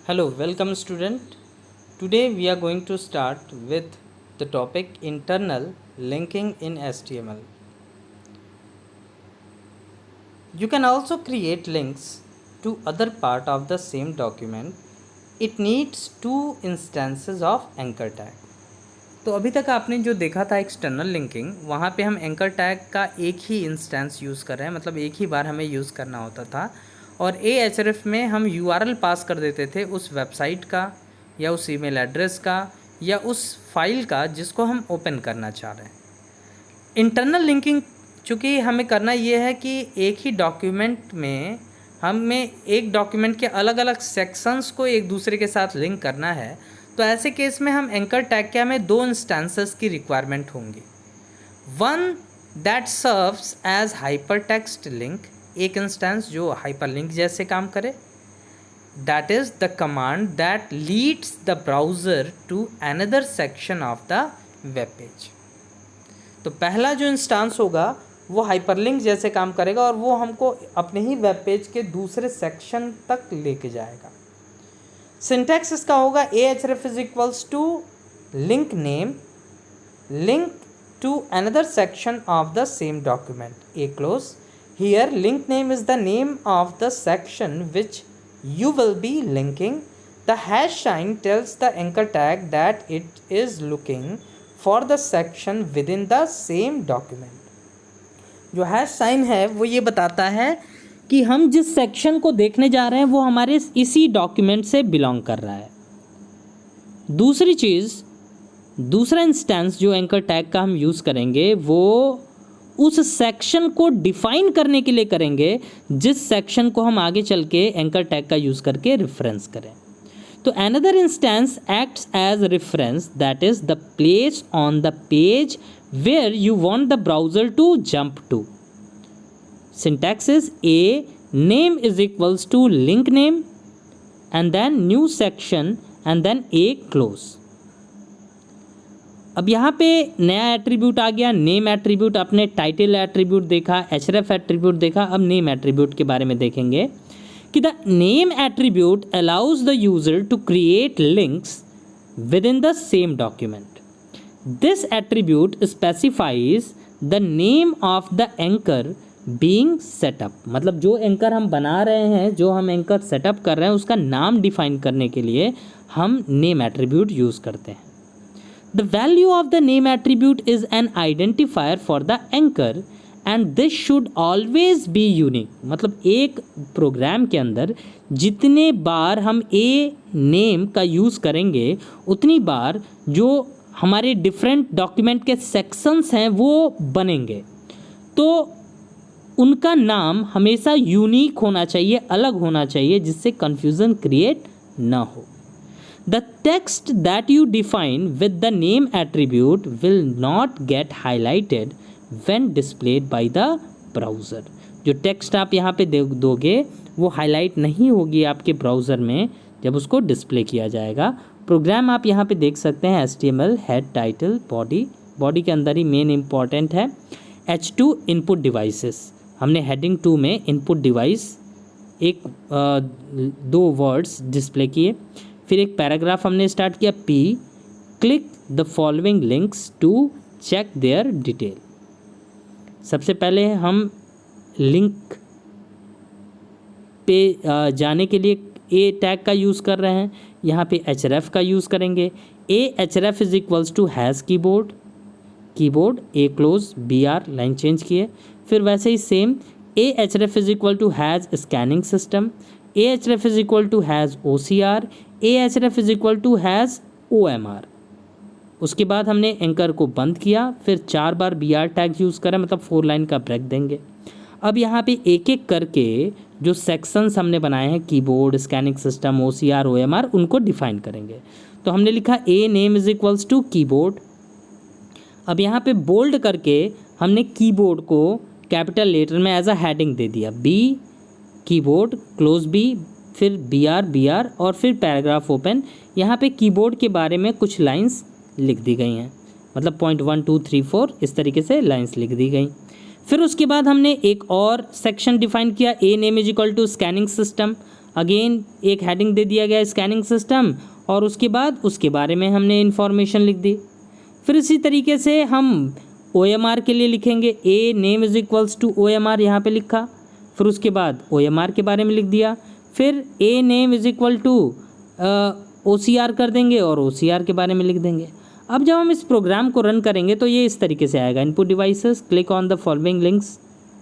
Hello, welcome student. Today we are going to start with the topic internal linking in HTML. You can also create links to other part of the same document. It needs two instances of anchor tag. तो अभी तक आपने जो देखा था external linking, वहाँ पे हम एंकर टैग का एक ही इंस्टेंस यूज़ कर रहे हैं, मतलब एक ही बार हमें यूज़ करना होता था और Ahref में हम URL पास कर देते थे उस वेबसाइट का या उस ईमेल एड्रेस का या उस फाइल का जिसको हम ओपन करना चाह रहे हैं। इंटरनल लिंकिंग चूँकि हमें करना ये है कि एक ही डॉक्यूमेंट में हमें एक डॉक्यूमेंट के अलग अलग सेक्शंस को एक दूसरे के साथ लिंक करना है, तो ऐसे केस में हम एंकर टैग के हमें दो इंस्टेंसेस की रिक्वायरमेंट होंगी। One that serves as hypertext link, एक इंस्टेंस जो हाइपर लिंक जैसे काम करे, that is the command that leads the browser to another section of the web page. तो पहला जो इंस्टेंस होगा वो हाइपरलिंक जैसे काम करेगा और वो हमको अपने ही वेब पेज के दूसरे सेक्शन तक लेके जाएगा। सिंटैक्स इसका होगा Ahref is equals to link name link to another section of the same document, A close. Here link name is the name of the section which you will be linking. The hash sign tells the anchor tag that it is looking for the section within the same document. जो hash sign है वो ये बताता है कि हम जिस section को देखने जा रहे हैं वो हमारे इसी डॉक्यूमेंट से बिलोंग कर रहा है। दूसरी चीज़, दूसरा इंस्टेंस जो एंकर टैग का हम यूज़ करेंगे वो उस सेक्शन को डिफाइन करने के लिए करेंगे जिस सेक्शन को हम आगे चल के एंकर टैग का यूज़ करके रेफरेंस करें। तो another instance acts as reference, that is the place on the page where you want the browser to jump to. Syntax is A name is equals to link name and then new section and then A close. अब यहाँ पे नया attribute आ गया, name attribute. आपने title attribute देखा, Href attribute देखा, अब नेम एट्रीब्यूट के बारे में देखेंगे कि the name attribute allows the user to create links within the same document. This attribute specifies the name of the anchor being setup, मतलब जो एंकर हम बना रहे हैं, जो हम एंकर सेटअप कर रहे हैं, उसका नाम डिफाइन करने के लिए हम नेम एट्रीब्यूट यूज़ करते हैं। The value of the name attribute is an identifier for the anchor and this should always be unique। मतलब एक प्रोग्राम के अंदर जितने बार हम a नेम का यूज़ करेंगे उतनी बार जो हमारे डिफरेंट डॉक्यूमेंट के सेक्शंस हैं वो बनेंगे, तो उनका नाम हमेशा यूनिक होना चाहिए, अलग होना चाहिए, जिससे कन्फ्यूज़न क्रिएट ना हो। The text that you define with the name attribute will not get highlighted when displayed by the browser। जो टेक्स्ट आप यहाँ पे दोगे वो हाईलाइट नहीं होगी आपके ब्राउज़र में जब उसको डिस्प्ले किया जाएगा। प्रोग्राम आप यहाँ पे देख सकते हैं, HTML head title body, body के अंदर ही मेन इंपॉर्टेंट है H2 इनपुट डिवाइसेस। हमने हेडिंग 2 में इनपुट डिवाइस एक दो वर्ड्स डिस्प्ले किए, फिर एक पैराग्राफ हमने स्टार्ट किया, P click the following links to check their detail. सबसे पहले हम लिंक पे जाने के लिए ए टैग का यूज़ कर रहे हैं, यहाँ पे Href का यूज़ करेंगे। Href is equals to hash keyboard, keyboard a close BR, line change किए। फिर वैसे ही same Href is equal to hash scanning system, Href is equal to hash OCR, Href is equal to hash OMR। उसके बाद हमने anchor को बंद किया, फिर 4 बार BR टैग यूज़ करें, मतलब 4 लाइन का ब्रेक देंगे। अब यहाँ पे एक एक करके जो सेक्शंस हमने बनाए हैं, keyboard, scanning system, OCR, OMR, उनको डिफाइन करेंगे। तो हमने लिखा a name is equals to keyboard. अब यहाँ पे बोल्ड करके हमने कीबोर्ड को कैपिटल लेटर में एज अ हेडिंग दे दिया, B कीबोर्ड क्लोज B, फिर BR और फिर पैराग्राफ ओपन। यहाँ पे कीबोर्ड के बारे में कुछ लाइंस लिख दी गई हैं, मतलब पॉइंट 1 2 3 4 इस तरीके से लाइंस लिख दी गई। फिर उसके बाद हमने एक और सेक्शन डिफाइन किया, a name is equal to scanning system. Again एक हेडिंग दे दिया गया स्कैनिंग सिस्टम, और उसके बाद उसके बारे में हमने इन्फॉर्मेशन लिख दी। फिर इसी तरीके से हम OMR के लिए लिखेंगे, a name is equals to OMR, यहाँ पे लिखा। फिर उसके बाद OMR के बारे में लिख दिया। फिर a name is equal to OCR कर देंगे और OCR के बारे में लिख देंगे। अब जब हम इस प्रोग्राम को रन करेंगे तो ये इस तरीके से आएगा, input devices, click on the following links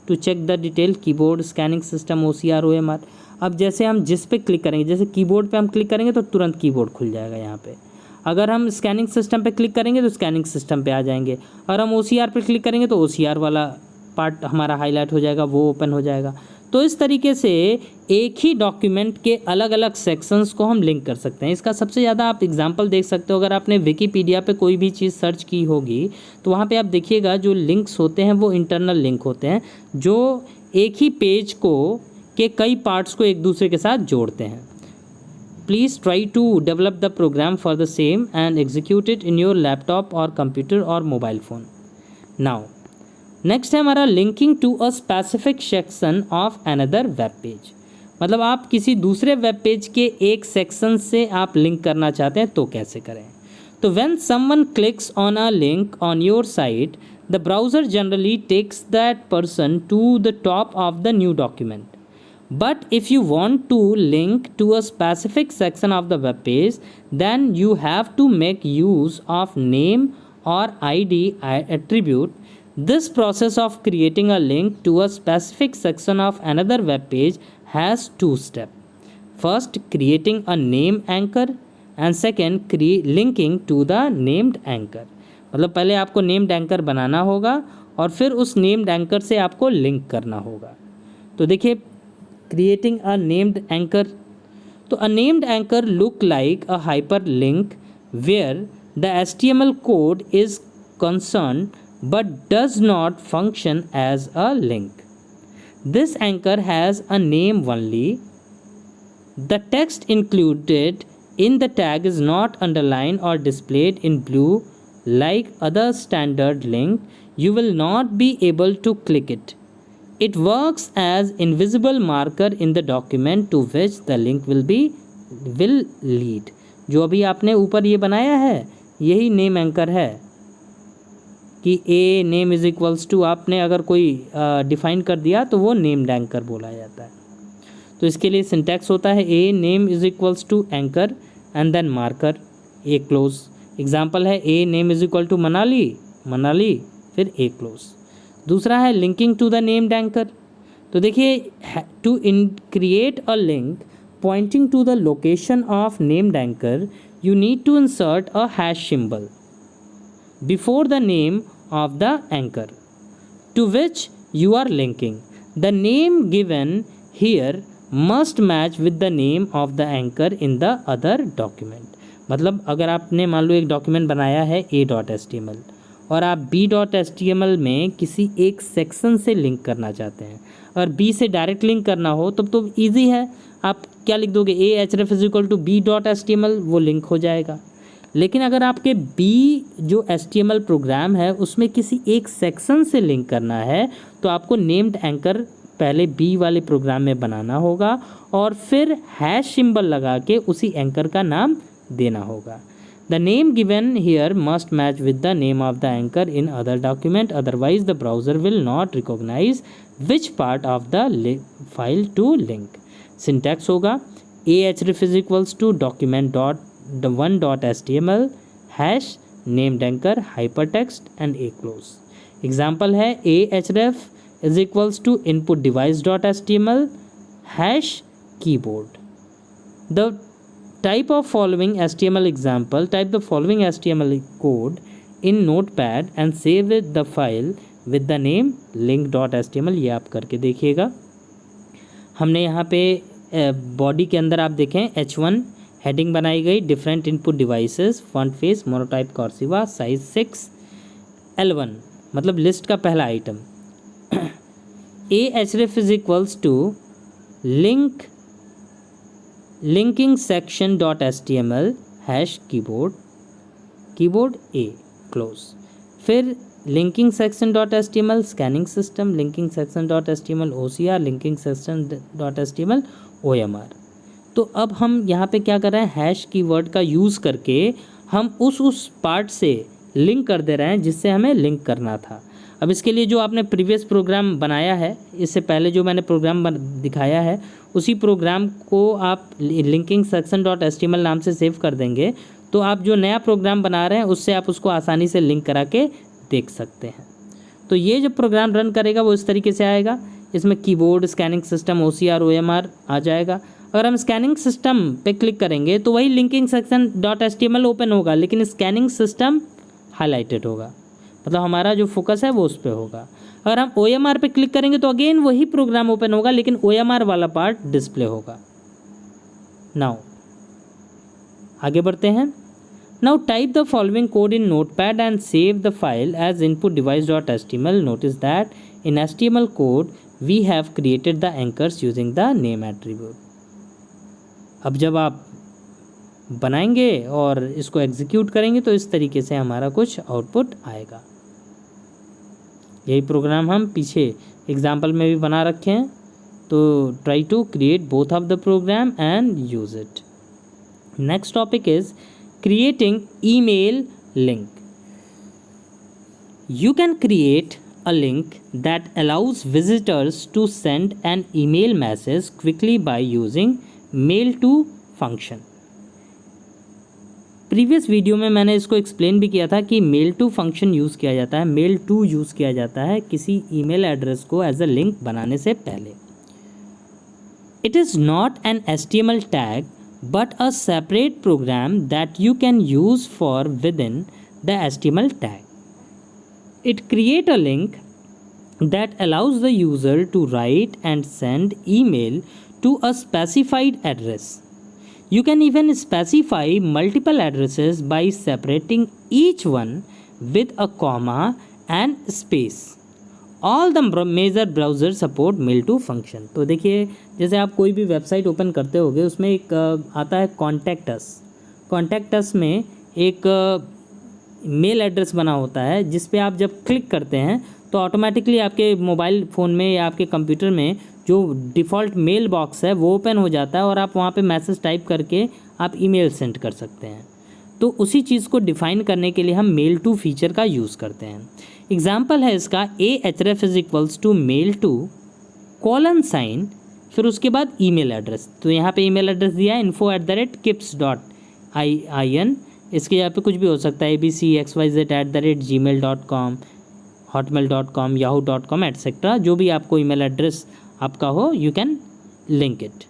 to check the detail, keyboard, scanning system, OCR, OMR। अब जैसे हम जिस पे क्लिक करेंगे, जैसे कीबोर्ड पे हम क्लिक करेंगे तो तुरंत कीबोर्ड खुल जाएगा यहाँ पे। अगर हम स्कैनिंग सिस्टम पे क्लिक करेंगे तो स्कैनिंग सिस्टम पे आ जाएंगे, और हम OCR पे क्लिक करेंगे तो OCR वाला पार्ट हमारा हाईलाइट हो जाएगा, वो ओपन हो जाएगा। तो इस तरीके से एक ही डॉक्यूमेंट के अलग अलग सेक्शंस को हम लिंक कर सकते हैं। इसका सबसे ज़्यादा आप एग्जांपल देख सकते हो, अगर आपने विकीपीडिया पे कोई भी चीज़ सर्च की होगी तो वहाँ पे आप देखिएगा जो लिंक्स होते हैं वो इंटरनल लिंक होते हैं, जो एक ही पेज को के कई पार्ट्स को एक दूसरे के साथ जोड़ते हैं। Please try to develop the program for the same and execute it in your laptop और कंप्यूटर और मोबाइल फ़ोन। नाउ नेक्स्ट है हमारा linking to a specific section of another web page. मतलब आप किसी दूसरे वेब पेज के एक सेक्शन से आप लिंक करना चाहते हैं तो कैसे करें। तो when someone clicks on a link on your site, the browser generally takes that person to the top of the new document. But if you want to link to a specific section of the web page, then you have to make use of name or ID attribute. This process of creating a link to a specific section of another web page has two steps. First, creating a name anchor, and second, linking to the named anchor. मतलब पहले आपको named anchor बनाना होगा और फिर उस named anchor से आपको link करना होगा। तो देखिए, creating a named anchor, तो a named anchor look like a hyperlink where the HTML code is concerned but does not function as a link. This anchor has a name only. The text included in the tag is not underlined or displayed in blue like other standard link. You will not be able to click it. It works as invisible marker in the document to which the link will lead. जो अभी आपने ऊपर ये बनाया है यही name anchor है कि ए नेम इज इक्वल्स टू, आपने अगर कोई डिफाइन कर दिया तो वो नेम्ड एंकर बोला जाता है। तो इसके लिए सिंटैक्स होता है a name is equals to anchor and then marker a close. Example है a name is equal to Manali फिर ए क्लोज। दूसरा है linking to the named anchor. तो देखिए, to create a link pointing to the location of named anchor, you need to insert a hash symbol before the name of the anchor to which you are linking. The name given here must match with the name of the anchor in the other document. मतलब अगर आपने मान लो एक document बनाया है a.html और आप b.html में किसी एक सेक्शन से लिंक करना चाहते हैं, और b से डायरेक्ट लिंक करना हो तब तो ईजी है, आप क्या लिख दोगे a href is equal to b.html, वो लिंक हो जाएगा। लेकिन अगर आपके b जो HTML प्रोग्राम है उसमें किसी एक सेक्शन से लिंक करना है तो आपको नेम्ड एंकर पहले b वाले प्रोग्राम में बनाना होगा और फिर हैश सिंबल लगा के उसी एंकर का नाम देना होगा। The name given here must match with the name of the anchor in other document, otherwise the browser will not recognize which part of the file to link. Syntax होगा ahref is equals to document dot the one dot html hash named anchor hypertext and a close. Example है ahref is equals to input device dot html hash keyboard. The type of following HTML example, type the following HTML code in notepad and save it the file with the name link.html। ये आप करके देखिएगा। हमने यहाँ पे body के अंदर आप देखें h1 हेडिंग बनाई गई, different input devices, font face monotype cursiva, size 6, L1 मतलब लिस्ट का पहला item. ahref is equals to linking section dot html hash keyboard a close। फिर linking section dot html scanning system, linking section dot html OCR, linking section dot html OMR। तो अब हम यहाँ पे क्या कर रहे हैं, हैश कीवर्ड का यूज़ करके हम उस पार्ट से लिंक कर दे रहे हैं जिससे हमें लिंक करना था। अब इसके लिए जो आपने प्रीवियस प्रोग्राम बनाया है, इससे पहले जो मैंने प्रोग्राम दिखाया है, उसी प्रोग्राम को आप लिंकिंग सेक्शन डॉट HTML नाम से सेव कर देंगे, तो आप जो नया प्रोग्राम बना रहे हैं उससे आप उसको आसानी से लिंक करा के देख सकते हैं। तो ये जब प्रोग्राम रन करेगा वो इस तरीके से आएगा। इसमें keyboard, scanning system, OCR, OMR आ जाएगा। अगर हम स्कैनिंग सिस्टम पे क्लिक करेंगे तो वही linking section dot HTML open होगा, लेकिन स्कैनिंग सिस्टम हाईलाइटेड होगा, मतलब हमारा जो फोकस है वो उस पर होगा। अगर हम OMR पे क्लिक करेंगे तो अगेन वही प्रोग्राम ओपन होगा, लेकिन OMR वाला पार्ट डिस्प्ले होगा। नाउ आगे बढ़ते हैं। Now type the following code in Notepad and save the file as input device.html. Notice that in HTML code we have created the anchors using the name attribute. अब जब आप बनाएंगे और इसको एग्जीक्यूट करेंगे तो इस तरीके से हमारा कुछ आउटपुट आएगा। यही प्रोग्राम हम पीछे एग्जाम्पल में भी बना रखे हैं, तो try to create both of the program and use it. Next topic is creating email link. You can create a link that allows visitors to send an email message quickly by using mail to function. Previous video में मैंने इसको explain भी किया था कि mail to function use किया जाता है, मेल टू यूज़ किया जाता है किसी ईमेल एड्रेस को एज अ लिंक बनाने से पहले। It is not an HTML tag but a separate program that you can use for within the HTML tag. It creates a link that allows the user to write and send email to a specified address. You can even specify multiple addresses by separating each one with a comma and space. All the major browser support mail to function. तो देखिए, जैसे आप कोई भी website open करते होगे उसमें एक आता है कॉन्टैक्ट अस। कॉन्टैक्ट अस में एक मेल एड्रेस बना होता है जिस पे आप जब क्लिक करते हैं तो ऑटोमेटिकली आपके मोबाइल फ़ोन में या आपके कंप्यूटर में जो डिफ़ॉल्ट मेल बॉक्स है वो ओपन हो जाता है और आप वहाँ पे मैसेज टाइप करके आप ईमेल सेंड कर सकते हैं। तो उसी चीज़ को डिफ़ाइन करने के लिए हम मेल टू फीचर का यूज़ करते हैं। एग्जाम्पल है इसका ahref is equals to mail to colon sign, फिर उसके बाद ईमेल एड्रेस। तो यहाँ पे ईमेल एड्रेस दिया है info@kips.in। इसके यहाँ पे कुछ भी हो सकता है abcxyz@gmail.com, hotmail.com, yahoo.com एट्सेट्रा। जो भी आपको ईमेल एड्रेस आपका हो you can link it.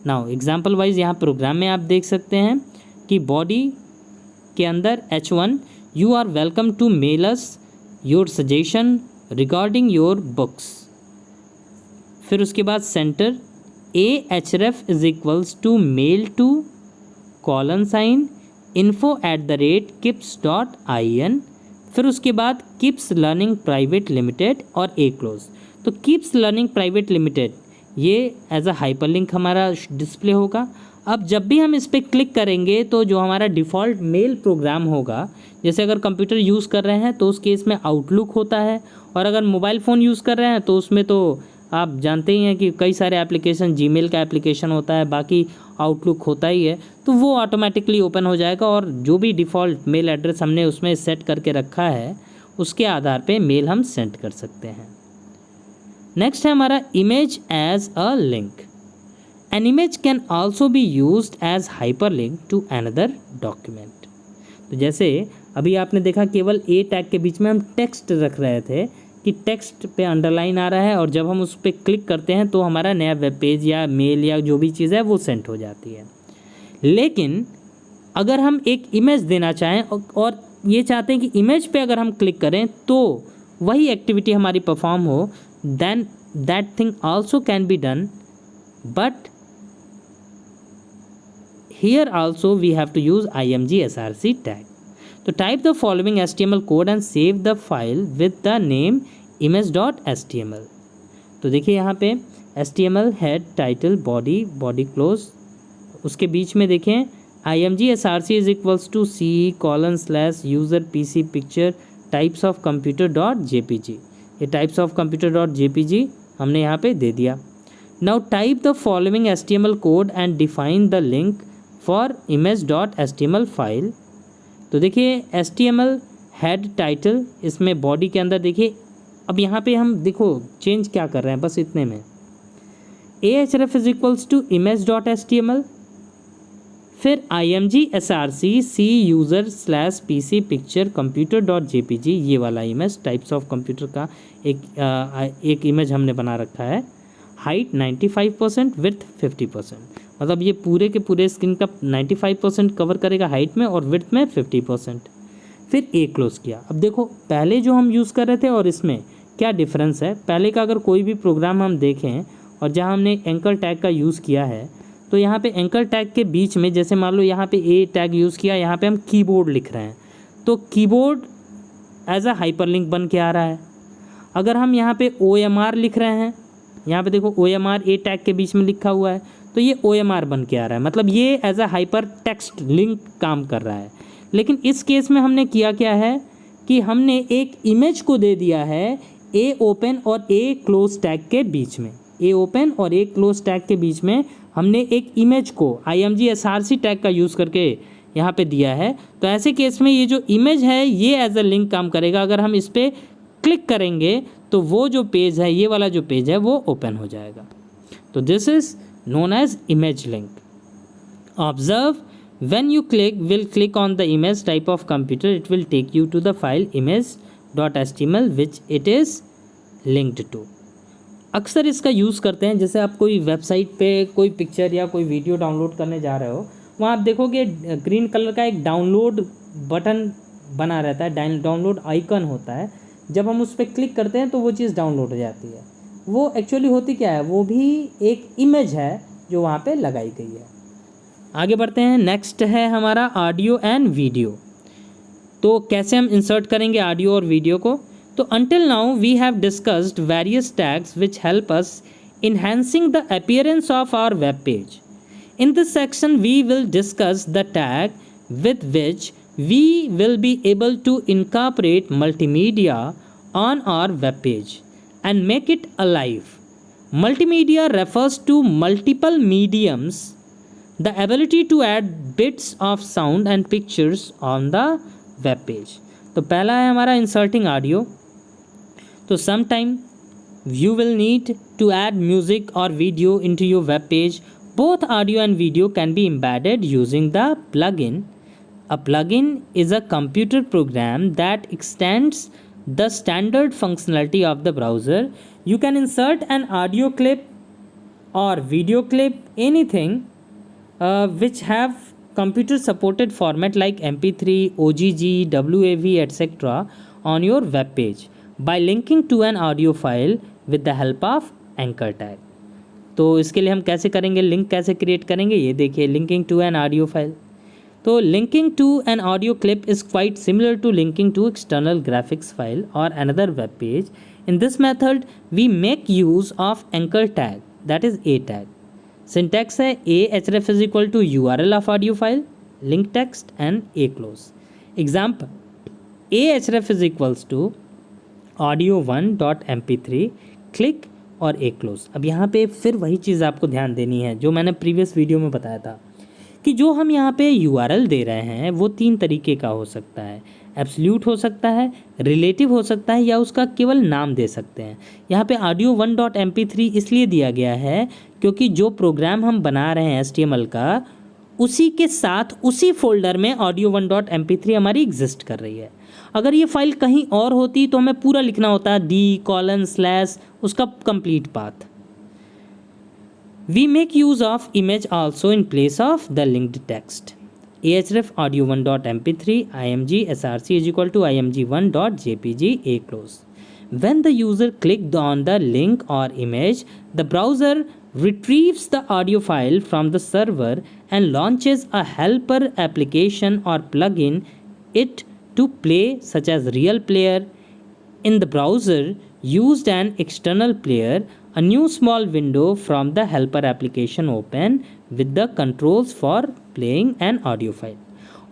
Now example wise यहाँ प्रोग्राम में आप देख सकते हैं कि बॉडी के अंदर H1 you are welcome to mail us your suggestion regarding your books. फिर उसके बाद center ahref is equals to mail to colon sign info@kips.in। फिर उसके बाद किप्स लर्निंग प्राइवेट लिमिटेड और ए क्लोज। तो किप्स लर्निंग प्राइवेट लिमिटेड ये एज अ हाइपरलिंक हमारा डिस्प्ले होगा। अब जब भी हम इस पर क्लिक करेंगे तो जो हमारा डिफ़ॉल्ट मेल प्रोग्राम होगा, जैसे अगर कंप्यूटर यूज़ कर रहे हैं तो उस केस में आउटलुक होता है, और अगर मोबाइल फ़ोन यूज़ कर रहे हैं तो उसमें तो आप जानते ही हैं कि कई सारे एप्लीकेशन, जीमेल का एप्लीकेशन होता है, बाकी आउटलुक होता ही है, तो वो ऑटोमेटिकली ओपन हो जाएगा और जो भी डिफ़ॉल्ट मेल एड्रेस हमने उसमें सेट करके रखा है उसके आधार पे मेल हम सेंड कर सकते हैं। नेक्स्ट है हमारा image as a link. An image can also be used as hyperlink to another document. तो जैसे अभी आपने देखा केवल ए टैग के बीच में हम टेक्स्ट रख रहे थे कि टेक्स्ट पे अंडरलाइन आ रहा है, और जब हम उस पर क्लिक करते हैं तो हमारा नया वेब पेज या मेल या जो भी चीज़ है वो सेंड हो जाती है। लेकिन अगर हम एक इमेज देना चाहें और ये चाहते हैं कि इमेज पे अगर हम क्लिक करें तो वही एक्टिविटी हमारी परफॉर्म हो, then that thing also can be done, but here also we have to use img src tag. तो type the following HTML code and save the file with the name image.html. तो देखिए यहाँ पे HTML head, title, body close, उसके बीच में देखें img src is equals to c:/user pc picture types of computer.jpg। ये types of computer.jpg हमने यहाँ पे दे दिया। Now type the following HTML code and define the link for image.html file। तो देखिए HTML हेड टाइटल, इसमें बॉडी के अंदर देखिए, अब यहाँ पे हम देखो चेंज क्या कर रहे हैं, बस इतने में ahref is equals to image.html, फिर img src c user slash pc picture computer dot jpg, ये वाला इमेज टाइप्स ऑफ कंप्यूटर का एक इमेज हमने बना रखा है। हाइट 95%, विड्थ 50%, मतलब ये पूरे के पूरे स्क्रीन का 95% कवर करेगा हाइट में और विड्थ में 50%। फिर ए क्लोज किया। अब देखो पहले जो हम यूज़ कर रहे थे और इसमें क्या डिफरेंस है। पहले का अगर कोई भी प्रोग्राम हम देखें और जहाँ हमने एंकर टैग का यूज़ किया है, तो यहाँ पे एंकर टैग के बीच में जैसे मान लो यहाँ पे ए टैग यूज़ किया, यहाँ पे हम कीबोर्ड लिख रहे हैं, तो कीबोर्ड एज अ हाइपरलिंक बन के आ रहा है। अगर हम यहाँ पे OMR लिख रहे हैं, यहाँ पे देखो OMR ए टैग के बीच में लिखा हुआ है, तो ये OMR बन के आ रहा है, मतलब ये as a hypertext link काम कर रहा है। लेकिन इस केस में हमने किया क्या है कि हमने एक इमेज को दे दिया है ए ओपन और ए क्लोज टैग के बीच में। ए ओपन और ए क्लोज टैग के बीच में हमने एक इमेज को img src टैग का यूज़ करके यहाँ पे दिया है। तो ऐसे केस में ये जो इमेज है ये एज अ लिंक काम करेगा। अगर हम इस पर क्लिक करेंगे तो वो जो पेज है, ये वाला जो पेज है, वो ओपन हो जाएगा। तो this is known as image link. Observe, when you click on the image type of computer, it will take you to the file image.html which it is linked to। अक्सर इसका use करते हैं, जैसे आप कोई वेबसाइट पे कोई picture या कोई वीडियो डाउनलोड करने जा रहे हो, वहाँ आप देखोगे ग्रीन कलर का एक डाउनलोड बटन बना रहता है, डाउनलोड आइकन होता है। जब हम उस पर क्लिक करते हैं तो वो चीज़ डाउनलोड हो जाती है। वो एक्चुअली होती क्या है, वो भी एक इमेज है जो वहाँ पे लगाई गई है। आगे बढ़ते हैं। नेक्स्ट है हमारा ऑडियो एंड वीडियो। तो कैसे हम इंसर्ट करेंगे ऑडियो और वीडियो को। तो until now we have discussed various tags which help us enhancing the appearance of our web page. In this section we will discuss the tag with which we will be able to incorporate multimedia on our web page and make it alive. Multimedia refers to multiple mediums, the ability to add bits of sound and pictures on the web page। तो पहला है हमारा inserting audio। तो sometime you will need to add music or video into your web page. Both audio and video can be embedded using the plugin. A plugin is a computer program that extends the standard functionality of the browser. You can insert an audio clip or video clip, anything which have computer supported format like MP3, OGG, WAV, etc. on your web page by linking to an audio file with the help of anchor tag। तो इसके लिए हम कैसे करेंगे, link कैसे create करेंगे, ये देखिए, linking to an audio file. तो linking to an audio clip is quite similar to linking to external graphics file और another web page. In this method we make use of anchor tag, that is a tag. Syntax है ahref is equal to URL of audio file, link text and a close. Example, ahref is equals to audio1.mp3 click और ए close. अब यहाँ पे फिर वही चीज़ आपको ध्यान देनी है जो मैंने प्रीवियस वीडियो में बताया था कि जो हम यहाँ पे URL दे रहे हैं वो 3 तरीके का हो सकता है। एब्सोल्यूट हो सकता है, रिलेटिव हो सकता है, या उसका केवल नाम दे सकते हैं। यहाँ पे audio1.mp3 इसलिए दिया गया है क्योंकि जो प्रोग्राम हम बना रहे हैं HTML का, उसी के साथ उसी फोल्डर में audio1.mp3 हमारी एग्जिस्ट कर रही है। अगर ये फाइल कहीं और होती तो हमें पूरा लिखना होता d:/, उसका complete path. We make use of image also in place of the linked text. ahref audio1.mp3 img src is equal to img1.jpg a close। When the user clicked on the link or image, the browser retrieves the audio file from the server and launches a helper application or plugin it to play, such as Real Player. In the browser used an external player, a new small window from the helper application open with the controls for playing an audio file।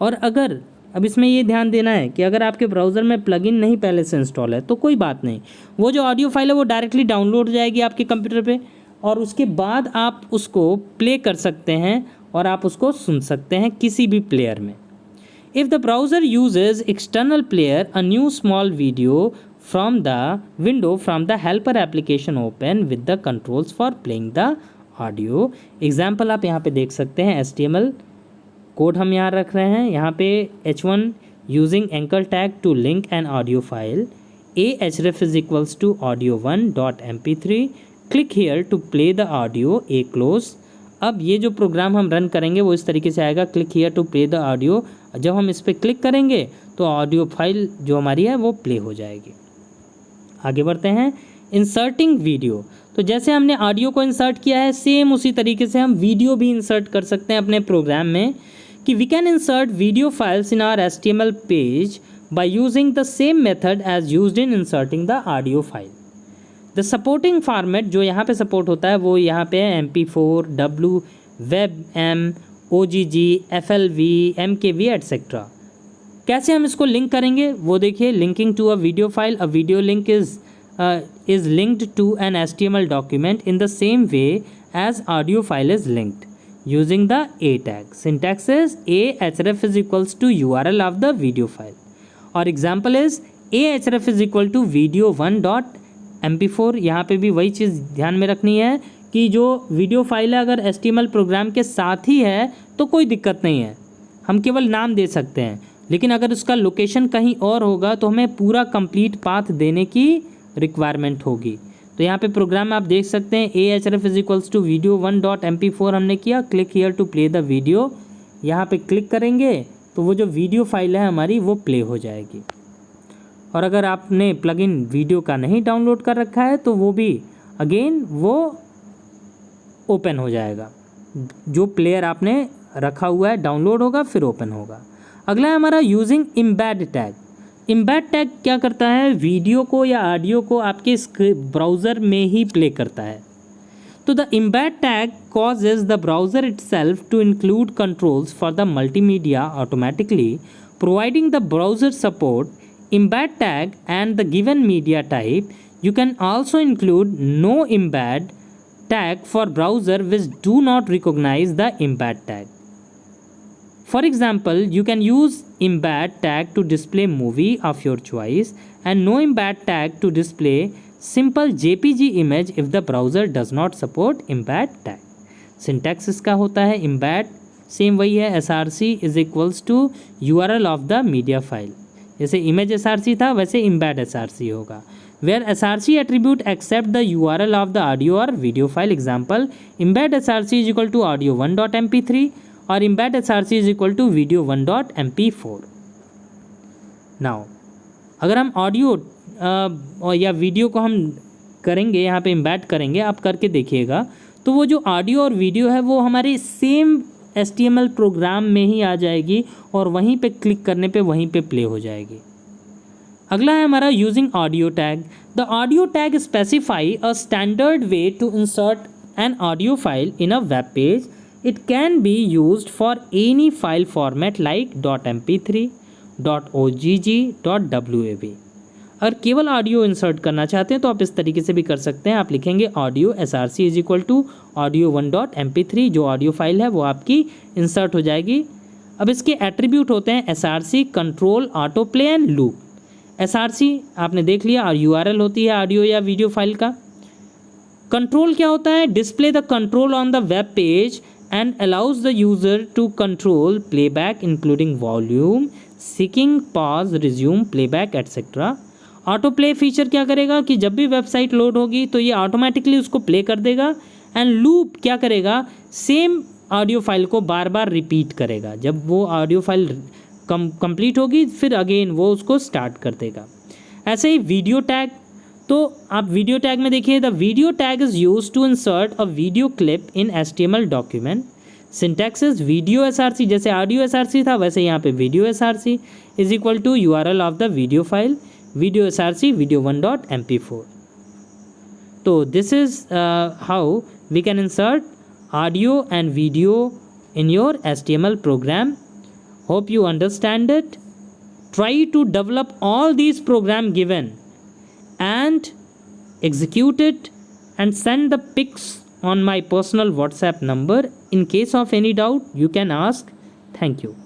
और अगर अब इसमें ये ध्यान देना है कि अगर आपके ब्राउज़र में प्लगइन नहीं पहले से इंस्टॉल है तो कोई बात नहीं, वो जो ऑडियो फाइल है वो डायरेक्टली डाउनलोड हो जाएगी आपके कंप्यूटर पे। और उसके बाद आप उसको प्ले कर सकते हैं और आप उसको सुन सकते हैं किसी भी प्लेयर में. If the browser uses external player, a new small video from the window from the helper application open with the controls for playing the audio. Example आप यहाँ पे देख सकते हैं. HTML कोड हम यहाँ रख रहे हैं. यहाँ पे h1 using anchor tag to link an audio file. A href is equals to audio1 dot mp3. Click here to play the audio. A close. अब ये जो प्रोग्राम हम रन करेंगे वो इस तरीके से आएगा. Click here to play the audio. जब हम इस पर क्लिक करेंगे तो ऑडियो फाइल जो हमारी है वो प्ले हो जाएगी. आगे बढ़ते हैं. Inserting video. तो जैसे हमने ऑडियो को इंसर्ट किया है सेम उसी तरीके से हम वीडियो भी इंसर्ट कर सकते हैं अपने प्रोग्राम में. कि we can insert video files in our HTML page by using the same method as used in inserting the audio file. The supporting format जो यहाँ पे सपोर्ट होता है वो यहाँ पे MP4, W, WebM, OGG, FLV, MKV etcetera. कैसे हम इसको लिंक करेंगे वो देखिए. Linking to a video file. A video link is linked to an HTML document in the same way as audio file is linked using the A tag. Syntax is A href is equals to URL of the video file. और example is A href is equal to video1 dot MP4. यहाँ पे भी वही चीज़ ध्यान में रखनी है कि जो वीडियो फाइल है अगर HTML प्रोग्राम के साथ ही है तो कोई दिक्कत नहीं है, हम केवल नाम दे सकते हैं. लेकिन अगर उसका लोकेशन कहीं और होगा तो हमें पूरा कंप्लीट पाथ देने की रिक्वायरमेंट होगी. तो यहाँ पे प्रोग्राम आप देख सकते हैं. A href is equals to video1 dot mp4 हमने किया. Click here to play the video. यहाँ पे क्लिक करेंगे तो वो जो वीडियो फाइल है हमारी वो प्ले हो जाएगी. और अगर आपने प्लगइन वीडियो का नहीं डाउनलोड कर रखा है तो वो भी अगेन वो ओपन हो जाएगा. जो प्लेयर आपने रखा हुआ है डाउनलोड होगा फिर ओपन होगा. अगला है हमारा using embed tag. Embed tag क्या करता है? वीडियो को या ऑडियो को आपके ब्राउज़र में ही प्ले करता है. तो the embed tag causes the browser itself to include controls for the multimedia automatically, providing the browser support embed tag and the given media type. You can also include no embed tag for browser which do not recognize the embed tag. For example, you can use embed tag to display movie of your choice and no embed tag to display simple JPG image if the browser does not support embed tag. Syntax इसका होता है embed, same वही है src is equals to URL of the media file. जैसे image src था वैसे embed src होगा. Where src attribute accept the URL of the audio or video file. Example, embed src is equal to audio1.mp3 और embed src is equal to video1.mp4. Now, अगर हम audio या video को हम करेंगे यहाँ पे embed करेंगे, आप करके देखिएगा तो वो जो ऑडियो और वीडियो है वो हमारे सेम HTML प्रोग्राम में ही आ जाएगी और वहीं पे क्लिक करने पे वहीं पे प्ले हो जाएगी. अगला है हमारा using audio tag. The audio tag specify a standard way to insert an audio file in a web page. It can be used for any file format like .mp3, .ogg, .wav. अगर केवल audio insert करना चाहते हैं तो आप इस तरीके से भी कर सकते हैं. आप लिखेंगे audio src is equal to audio1.mp3. जो ऑडियो फाइल है वो आपकी इंसर्ट हो जाएगी. अब इसके एट्रीब्यूट होते हैं src, control, auto play and loop. src आपने देख लिया और URL होती है ऑडियो या वीडियो फाइल का. कंट्रोल क्या होता है? Display the control on the web page and allows the user to control playback including volume, seeking, pause, resume, playback etcetera. Autoplay feature क्या करेगा कि जब भी वेबसाइट लोड होगी तो ये ऑटोमेटिकली उसको प्ले कर देगा. एंड लूप क्या करेगा? सेम ऑडियो फाइल को बार बार रिपीट करेगा. जब वो ऑडियो फाइल कंप्लीट होगी फिर अगेन वो उसको स्टार्ट कर देगा. ऐसे ही वीडियो टैग. तो आप वीडियो टैग में देखिए, the video tag is use to insert a video clip in HTML document. Syntax is video src. जैसे ऑडियो src था वैसे यहाँ पे video src is equal to URL of the video file, video src video1.mp4. तो this is how we can insert audio and video in your HTML program. Hope you understand it. Try to develop all these program given and execute it and send the pics on my personal WhatsApp number. In case of any doubt, you can ask. Thank you.